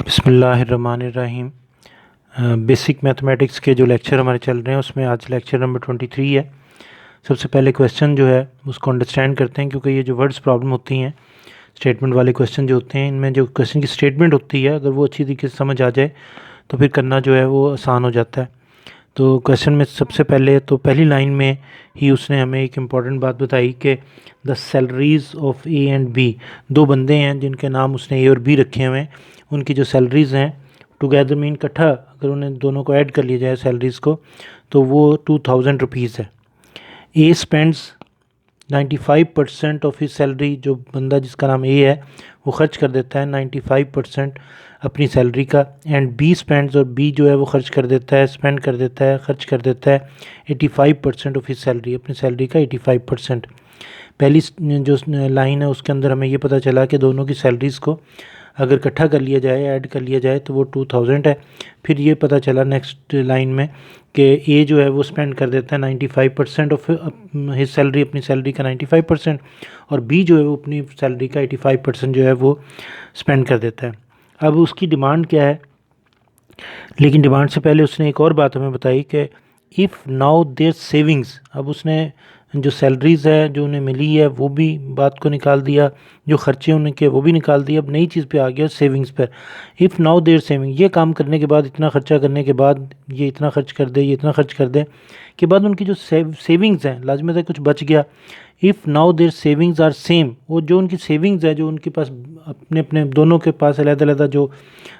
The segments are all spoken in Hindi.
बिस्मिल्लाहिर्रहमानिर्रहीम। बेसिक मैथमेटिक्स के जो लेक्चर हमारे चल रहे हैं उसमें आज लेक्चर नंबर 23 है। सबसे पहले क्वेश्चन जो है उसको अंडरस्टैंड करते हैं, क्योंकि ये जो वर्ड्स प्रॉब्लम होती हैं, स्टेटमेंट वाले क्वेश्चन जो होते हैं, इनमें जो क्वेश्चन की स्टेटमेंट होती है अगर वो अच्छी तरीके से समझ आ जाए तो फिर करना जो है वो आसान हो जाता है। तो क्वेश्चन में सबसे पहले तो पहली लाइन में ही उसने हमें एक इम्पॉर्टेंट बात बताई कि the salaries of A and B, दो बंदे हैं जिनके नाम उसने ए और बी रखे हुए हैं, उनकी जो सैलरीज़ हैं टुगेदर मीन इकट्ठा अगर उन्हें दोनों को ऐड कर लिया जाए सैलरीज़ को तो वो 2000 रुपीज़ है। ए स्पेंड्स 95% ऑफ हिज सैलरी, जो बंदा जिसका नाम ए है वो खर्च कर देता है 95% अपनी सैलरी का, एंड बी स्पेंड्स, और बी जो है वो खर्च कर देता है, स्पेंड कर देता है, खर्च कर देता है 85% ऑफ हिज सैलरी, अपनी सैलरी का 85%। पहली जो लाइन है उसके अंदर हमें ये पता चला कि दोनों की सैलरीज़ को अगर इकट्ठा कर लिया जाए, ऐड कर लिया जाए तो वो 2000 है। फिर ये पता चला नेक्स्ट लाइन में कि ए जो है वो स्पेंड कर देता है 95% ऑफ हिज सैलरी, अपनी सैलरी का 95%, और बी जो है वो अपनी सैलरी का 85% जो है वो स्पेंड कर देता है। अब उसकी डिमांड क्या है, लेकिन डिमांड से पहले उसने एक और बात हमें बताई कि इफ़ नाउ देयर सेविंग्स, अब उसने जो सैलरीज़ है जो उन्हें मिली है वो भी बात को निकाल दिया, जो खर्चे उनके वो भी निकाल दिया, अब नई चीज़ पे आ गया सेविंग्स पर। इफ़ नाउ देयर सेविंग, ये काम करने के बाद, इतना खर्चा करने के बाद, ये इतना खर्च कर दे, ये इतना खर्च कर दे के बाद उनकी जो सेविंग्स हैं, लाजमत है कुछ बच गया। If now their savings are same, वो जो उनकी सेविंग्स है, जो उनके पास अपने अपने दोनों के पास अलग-अलग जो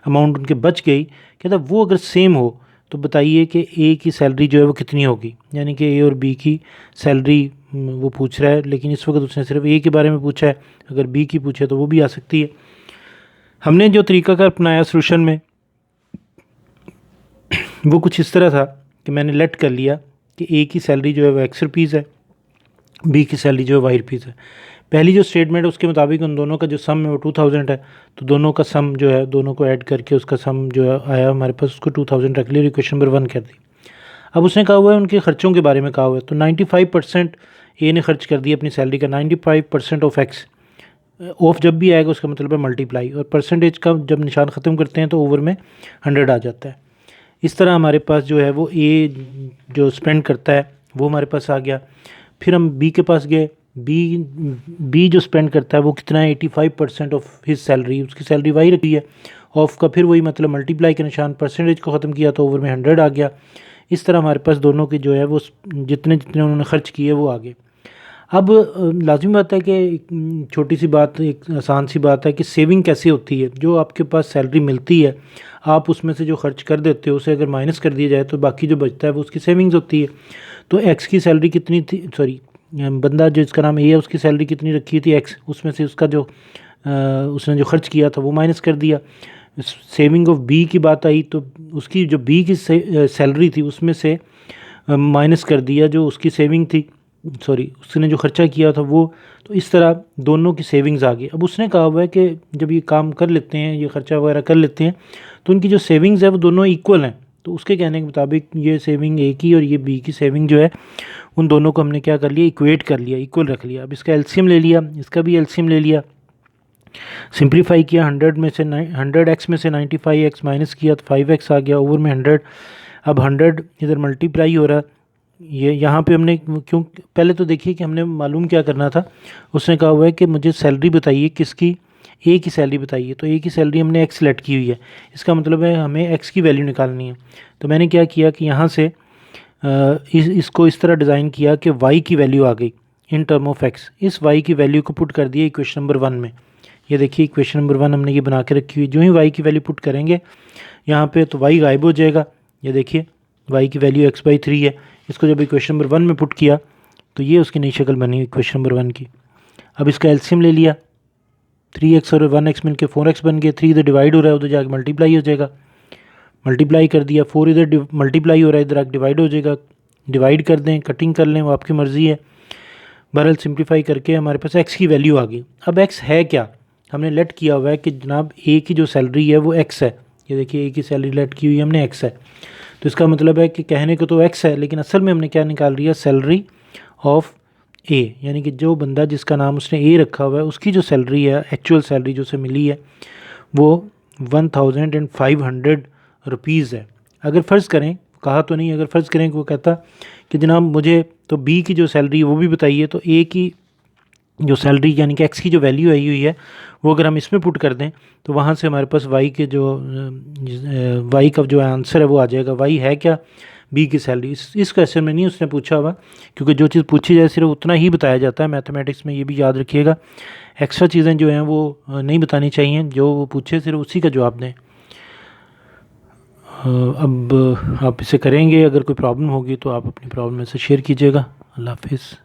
अमाउंट उनके बच गई, कहता वो अगर सेम हो तो बताइए कि ए की सैलरी जो है वो कितनी होगी। यानी कि ए और बी की सैलरी वो पूछ रहा है, लेकिन इस वक्त उसने सिर्फ ए के बारे में पूछा है, अगर बी की पूछे तो वो भी आ सकती है। हमने जो तरीकाकार अपनाया सोल्यूशन में वो कुछ इस तरह था कि मैंने लेट कर लिया कि ए की सैलरी जो है वो एक्स रुपीज़ है, बी की सैलरी जो है वाई रुपीज़ है। पहली जो स्टेटमेंट है उसके मुताबिक उन दोनों का जो सम है वो 2000 है, तो दोनों का सम जो है, दोनों को ऐड करके उसका सम जो है आया हमारे पास, उसको 2000 रख लिया, इक्वेशन नंबर 1 कर दी। अब उसने कहा हुआ है उनके खर्चों के बारे में कहा हुआ है, तो 95% ए ने खर्च कर दिया अपनी सैलरी का, 95% ऑफ एक्स, ऑफ जब भी आएगा उसका मतलब है मल्टीप्लाई, और परसेंटेज का जब निशान ख़त्म करते हैं तो ओवर में 100 आ जाता है। इस तरह हमारे पास जो है वो ए जो स्पेंड करता है वो हमारे पास आ गया। फिर हम बी के पास गए, बी जो स्पेंड करता है वो कितना है, 85% ऑफ हिज सैलरी, उसकी सैलरी वाई रखी है, ऑफ का फिर वही मतलब मल्टीप्लाई के निशान, परसेंटेज को ख़त्म किया तो ओवर में 100 आ गया। इस तरह हमारे पास दोनों की जो है वो जितने जितने उन्होंने खर्च किए वो आ गए। अब लाजमी बात है कि छोटी सी बात, एक आसान सी बात है कि सेविंग कैसे होती है। जो आपके पास सैलरी मिलती है आप उसमें से जो खर्च कर देते हो उसे अगर माइनस कर दिया जाए तो बाकी जो बचता है वो उसकी सेविंग्स होती है। तो एक्स की सैलरी कितनी थी, सॉरी बंदा जो इसका नाम ए है उसकी सैलरी कितनी रखी थी एक्स, उसमें से उसका जो उसने जो खर्च किया था वो माइनस कर दिया। सेविंग ऑफ बी की बात आई तो उसकी जो बी की सैलरी थी उसमें से माइनस कर दिया जो उसकी सेविंग थी, सॉरी उसने जो खर्चा किया था वो। तो इस तरह दोनों की सेविंग्स आ गई। अब उसने कहा हुआ है कि जब ये काम कर लेते हैं, ये खर्चा वगैरह कर लेते हैं, तो उनकी जो सेविंग्स है वो दोनों इक्वल हैं। तो उसके कहने के मुताबिक ये सेविंग ए की और ये बी की सेविंग जो है उन दोनों को हमने क्या कर लिया, इक्वेट कर लिया, इक्वल रख लिया। अब इसका एलसीएम ले लिया, इसका भी एलसीएम ले लिया, सिंप्लीफाई किया, 100 में से 100x में से 95x माइनस किया तो 5x आ गया, ओवर में 100। अब 100 इधर मल्टीप्लाई हो रहा, ये यहाँ पे हमने क्यों, पहले तो देखिए कि हमने मालूम क्या करना था। उसने कहा हुआ है कि मुझे सैलरी बताइए किसकी, ए की सैलरी बताइए, तो ए की सैलरी हमने एक्स सेलेक्ट की हुई है, इसका मतलब है हमें एक्स की वैल्यू निकालनी है। तो मैंने क्या किया कि यहाँ से इसको इस तरह डिज़ाइन किया कि वाई की वैल्यू आ गई इन टर्म ऑफ एक्स, इस वाई की वैल्यू को पुट कर दिया इक्वेशन नंबर 1 में। ये देखिए इक्वेशन नंबर 1 हमने ये बना के रखी हुई, जो ही वाई की वैल्यू पुट करेंगे यहाँ पे तो वाई गायब हो जाएगा। ये देखिए वाई की वैल्यू x/3 है, इसको जब इक्वेशन नंबर 1 में पुट किया तो ये उसकी नई शक्ल बनी इक्वेशन नंबर 1 की। अब इसका एलसीएम ले लिया, 3x और 1x मिलके 4x बन गए, 3 इधर डिवाइड हो रहा है उधर जाके मल्टीप्लाई हो जाएगा, मल्टीप्लाई कर दिया, 4 इधर मल्टीप्लाई हो रहा है इधर आके डिवाइड हो जाएगा, डिवाइड कर दें कटिंग कर लें वो आपकी मर्ज़ी है। बहरहाल सिंप्लीफाई करके हमारे पास x की वैल्यू आ गई। अब x है क्या, हमने लेट किया हुआ है कि जनाब ए की जो सैलरी है वो x है। ये देखिए ए की सैलरी लेट की हुई है हमने x है, तो इसका मतलब है कि कहने को तो x है लेकिन असल में हमने क्या निकाल रही है, सैलरी ऑफ ए, यानी कि जो बंदा जिसका नाम उसने ए रखा हुआ है उसकी जो सैलरी है, एक्चुअल सैलरी जो उसे मिली है वो 1500 रुपीज़ है। अगर फ़र्ज़ करें, कहा तो नहीं, अगर फ़र्ज़ करें कि वो कहता कि जनाब मुझे तो बी की जो सैलरी है वो भी बताइए, तो ए की जो सैलरी यानी कि एक्स की जो वैल्यू आई हुई है वो अगर हम इसमें पुट कर दें तो वहाँ से हमारे पास वाई के जो वाई का जो आंसर है वो आ जाएगा। वाई है क्या? बी की सैलरी। इस क्वेश्चन में नहीं उसने पूछा हुआ, क्योंकि जो चीज़ पूछी जाए सिर्फ उतना ही बताया जाता है मैथमेटिक्स में, ये भी याद रखिएगा। एक्स्ट्रा चीज़ें जो हैं वो नहीं बतानी चाहिए, जो वो पूछे सिर्फ उसी का जवाब दें। अब आप इसे करेंगे, अगर कोई प्रॉब्लम होगी तो आप अपनी प्रॉब्लम में से शेयर कीजिएगा। अल्लाह हाफिज़।